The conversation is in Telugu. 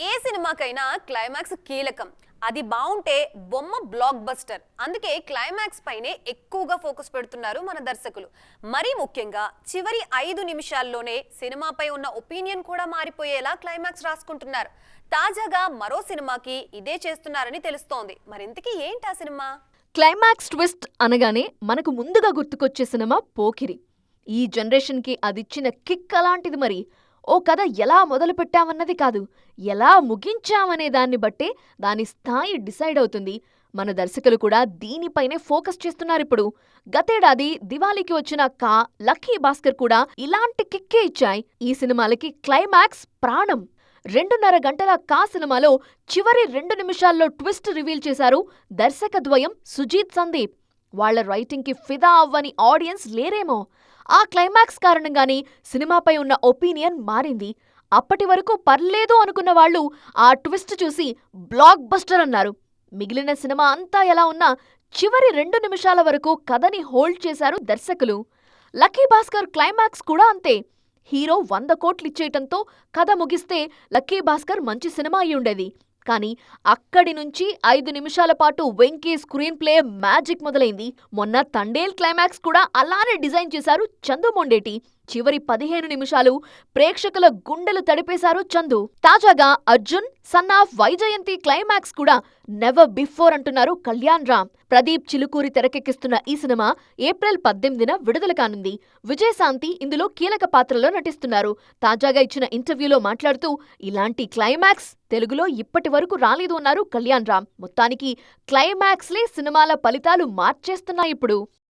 ఏ సినిమాకైనా క్లైమాక్స్ కీలకం. అది బాగుంటే బొమ్మ బ్లాక్ బస్టర్. అందుకే క్లైమాక్స్ పైనే ఎక్కువగా ఫోకస్ పెడుతున్నారు మన దర్శకులు. మరీ ముఖ్యంగా చివరి 5 నిమిషాల్లోనే సినిమాపై ఉన్న ఒపీనియన్ కూడా మారిపోయేలా క్లైమాక్స్ రాసుకుంటున్నారు. తాజాగా మరో సినిమాకి ఇదే చేస్తున్నారని తెలుస్తోంది. మరింతకీ ఏంటి ఆ సినిమా? క్లైమాక్స్ ట్విస్ట్ అనగానే మనకు ముందుగా గుర్తుకొచ్చే సినిమా పోకిరి. ఈ జనరేషన్కి అదిచ్చిన కిక్ అలాంటిది. మరి ఓ కథ ఎలా మొదలుపెట్టామన్నది కాదు, ఎలా ముగించామనే దాన్ని బట్టే దాని స్థాయి డిసైడ్ అవుతుంది. మన దర్శకులు కూడా దీనిపైనే ఫోకస్ చేస్తున్నారిప్పుడు. గతేడాది దివాళీకి వచ్చిన కా, లక్కీ భాస్కర్ కూడా ఇలాంటి కిక్కే ఇచ్చాయి. ఈ సినిమాలకి క్లైమాక్స్ ప్రాణం. 2.5 గంటల కా సినిమాలో చివరి 2 నిమిషాల్లో ట్విస్ట్ రివీల్ చేశారు దర్శకద్వయం సుజీత్ సందీప్. వాళ్ల రైటింగ్కి ఫిదా అవ్వని ఆడియన్స్ లేరేమో. ఆ క్లైమాక్స్ కారణంగానే సినిమాపై ఉన్న ఒపీనియన్ మారింది. అప్పటి వరకు పర్లేదు అనుకున్న వాళ్ళు ఆ ట్విస్ట్ చూసి బ్లాక్ బస్టర్ అన్నారు. మిగిలిన సినిమా అంతా ఎలా ఉన్నా చివరి 2 నిమిషాల వరకు కథని హోల్డ్ చేశారు దర్శకులు. లక్కీ భాస్కర్ క్లైమాక్స్ కూడా అంతే. హీరో 100 కోట్లిచ్చేయటంతో కథ ముగిస్తే లక్కీ భాస్కర్ మంచి సినిమా అయ్యుండేది. కానీ అక్కడి నుంచి 5 నిమిషాల పాటు వెంకీ స్క్రీన్ ప్లే మ్యాజిక్ మొదలైంది. మొన్న తండేల్ క్లైమాక్స్ కూడా అలానే డిజైన్ చేశారు చందు మొండేటి. చివరి 15 నిమిషాలు ప్రేక్షకుల గుండెలు తడిపేశారు చందు. తాజాగా Arjun son of Vyjayanthi climax కూడా నెవర్ బిఫోర్ అంటున్నారు కళ్యాణ్ రామ్. ప్రదీప్ చిలుకూరి తెరకెక్కిస్తున్న ఈ సినిమా ఏప్రిల్ 18న విడుదల కానుంది. విజయశాంతి ఇందులో కీలక పాత్రలో నటిస్తున్నారు. తాజాగా ఇచ్చిన ఇంటర్వ్యూలో మాట్లాడుతూ ఇలాంటి క్లైమాక్స్ తెలుగులో ఇప్పటి వరకు రాలేదు అన్నారు కళ్యాణ్ రామ్. మొత్తానికి క్లైమాక్స్లే సినిమాల ఫలితాలు మార్చేస్తున్నాయి ఇప్పుడు.